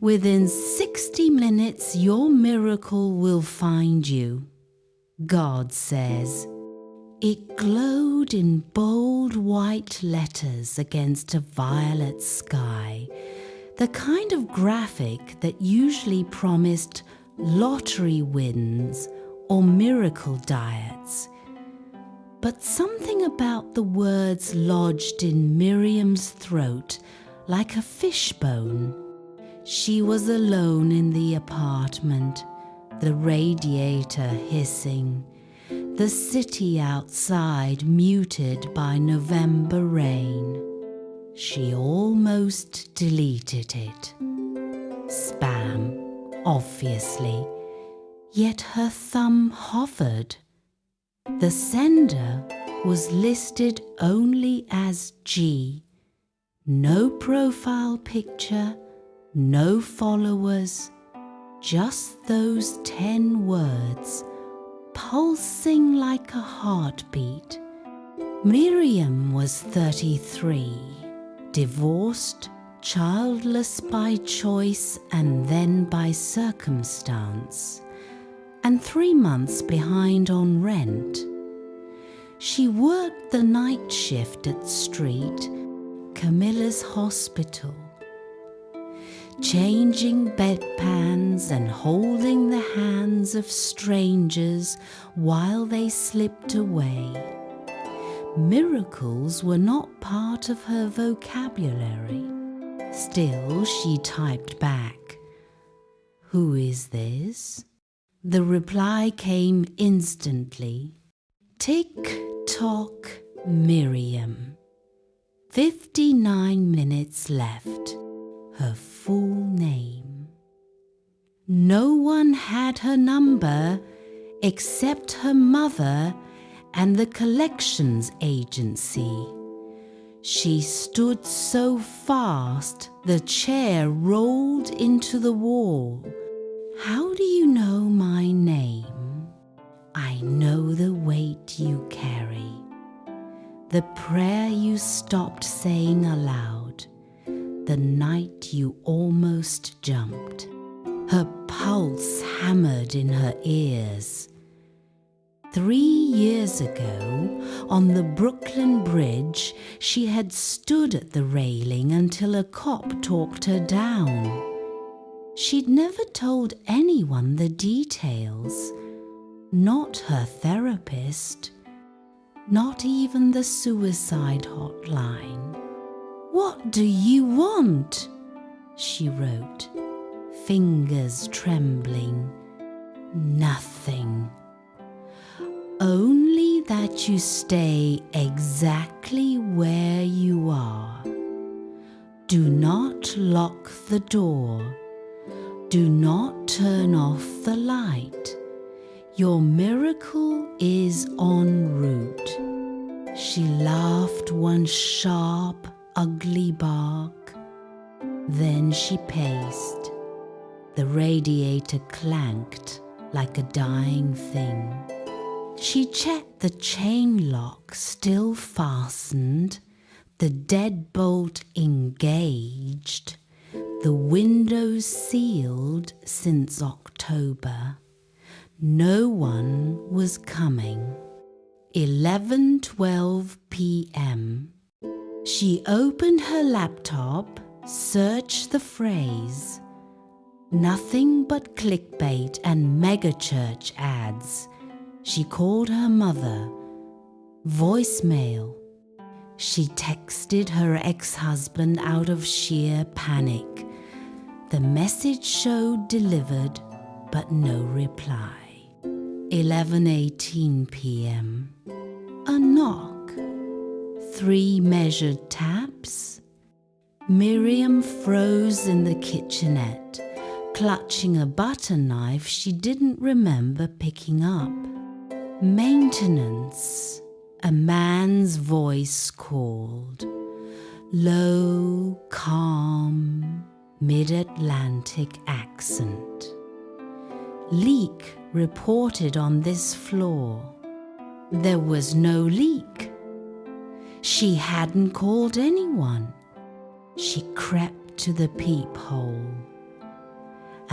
Within 60 minutes, your miracle will find you, God says. It glowed in bold white letters against a violet sky, the kind of graphic that usually promised lottery wins or miracle diets. But something about the words lodged in Miriam's throat like a fishbone. She was alone in the apartment, the radiator hissing, the city outside muted by November rain. She almost deleted it. Spam, obviously, yet her thumb hovered. The sender was listed only as G. No profile picture, no followers, just those 10 words, pulsing like a heartbeat. Miriam was 33, divorced, childless by choice and then by circumstance, and 3 months behind on rent. She worked the night shift at Street, Camilla's hospital, changing bedpans and holding the hands of strangers while they slipped away. Miracles were not part of her vocabulary. Still, she typed back, "Who is this?" The reply came instantly. Tick-tock, Miriam. 59 minutes left. Her full name. No one had her number except her mother and the collections agency. She stood so fast the chair rolled into the wall. "How do you know my name?" "I know the weight you carry, the prayer you stopped saying aloud, the night you almost jumped." Her pulse hammered in her ears. 3 years ago, on the Brooklyn Bridge, she had stood at the railing until a cop talked her down. She'd never told anyone the details, not her therapist, not even the suicide hotline. "What do you want?" she wrote, fingers trembling. "Nothing. Only that you stay exactly where you are. Do not lock the door. Do not turn off the light. Your miracle is en route." She laughed one sharp, ugly bark. Then she paced. The radiator clanked like a dying thing. She checked the chain lock still fastened, the deadbolt engaged, the windows sealed since October. No one was coming. 11:12 p.m. She opened her laptop, searched the phrase. Nothing but clickbait and megachurch ads. She called her mother. Voicemail. She texted her ex-husband out of sheer panic. The message showed delivered, but no reply. 11:18 p.m. A knock. 3 measured taps. Miriam froze in the kitchenette, clutching a butter knife she didn't remember picking up. Maintenance. A man's voice called. Low, calm, mid-Atlantic accent. Leak reported on this floor. There was no leak. She hadn't called anyone. She crept to the peephole.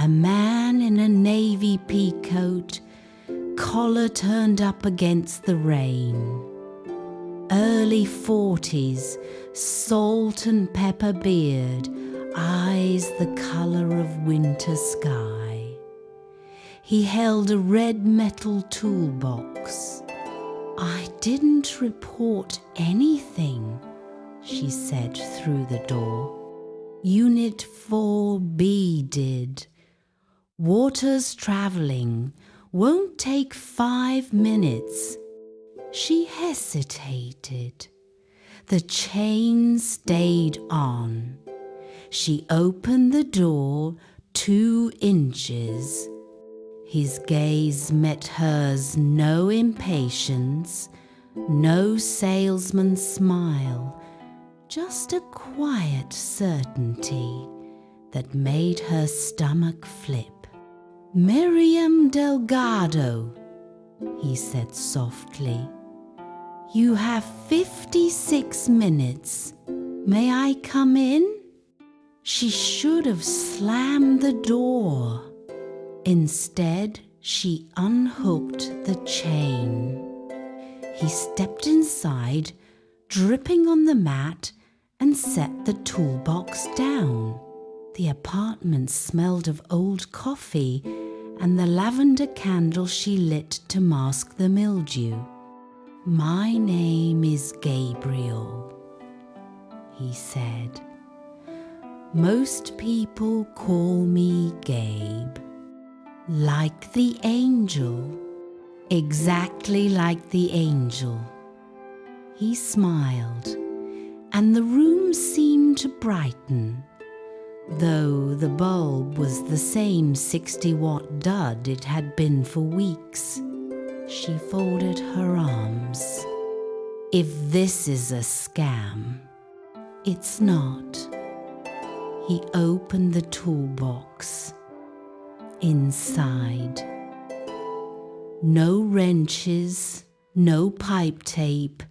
A man in a navy pea coat, collar turned up against the rain. Early 40s, salt and pepper beard, eyes the color of winter sky. He held a red metal toolbox. "I didn't report anything," she said through the door. "Unit 4B did. Water's traveling. Won't take 5 minutes." She hesitated. The chain stayed on. She opened the door 2 inches. His gaze met hers, no impatience, no salesman's smile, just a quiet certainty that made her stomach flip. "Miriam Delgado," he said softly. "You have 56 minutes. May I come in?" She should have slammed the door. Instead, she unhooked the chain. He stepped inside, dripping on the mat, and set the toolbox down. The apartment smelled of old coffee and the lavender candle she lit to mask the mildew. "My name is Gabriel," he said. "Most people call me Gabe. Like the angel, exactly like the angel." He smiled, and the room seemed to brighten, though the bulb was the same 60-watt dud it had been for weeks. She folded her arms. "If this is a scam, it's not." He opened the toolbox. Inside, no wrenches, no pipe tape,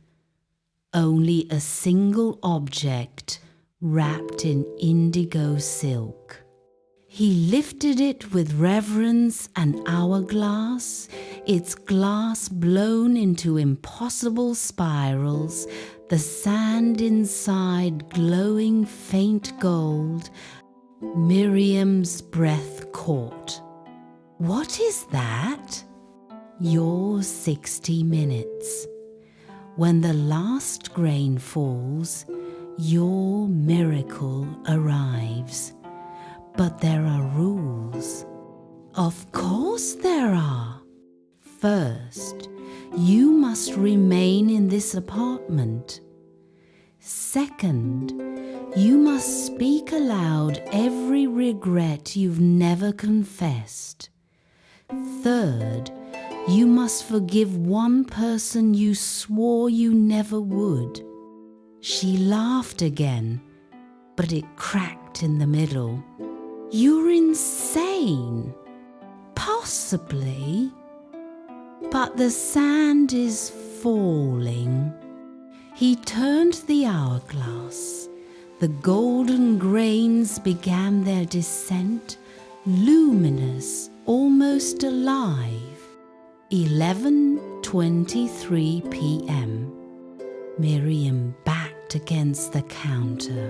only a single object wrapped in indigo silk. He lifted it with reverence, an hourglass, its glass blown into impossible spirals, the sand inside glowing faint gold. Miriam's breath caught. "What is that?" "Your 60 minutes. When the last grain falls, your miracle arrives. But there are rules." "Of course there are. First, you must remain in this apartment. Second, you must speak aloud every regret you've never confessed. Third, you must forgive one person you swore you never would." She laughed again, but it cracked in the middle. "You're insane." "Possibly, but the sand is falling." He turned the hourglass. The golden grains began their descent, luminous, almost alive. 11:23 p.m. Miriam backed against the counter.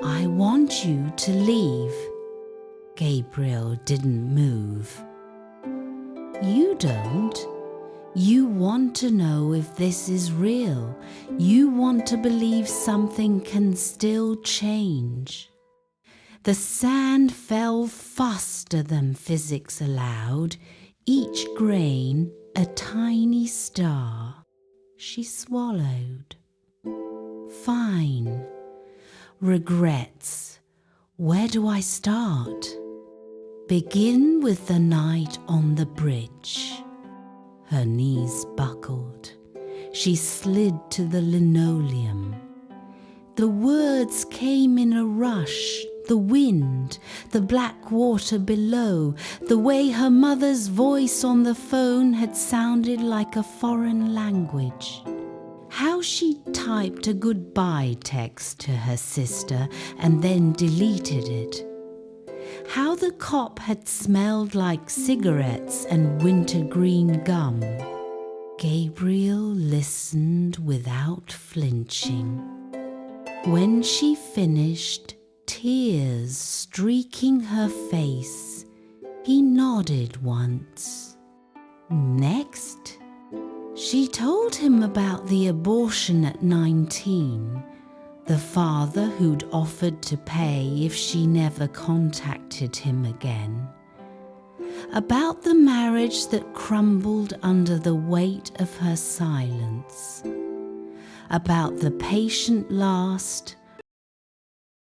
"I want you to leave." Gabriel didn't move. "You don't. You want to know if this is real. You want to believe something can still change." The sand fell faster than physics allowed, each grain a tiny star. She swallowed. "Fine. Regrets. Where do I start?" "Begin with the night on the bridge." Her knees buckled. She slid to the linoleum. The words came in a rush. The wind, the black water below, the way her mother's voice on the phone had sounded like a foreign language. How she typed a goodbye text to her sister and then deleted it. how the cop had smelled like cigarettes and wintergreen gum. Gabriel listened without flinching. When she finished, tears streaking her face, he nodded once. Next, she told him about the abortion at 19, the father who'd offered to pay if she never contacted him again. About the marriage that crumbled under the weight of her silence. About the patient last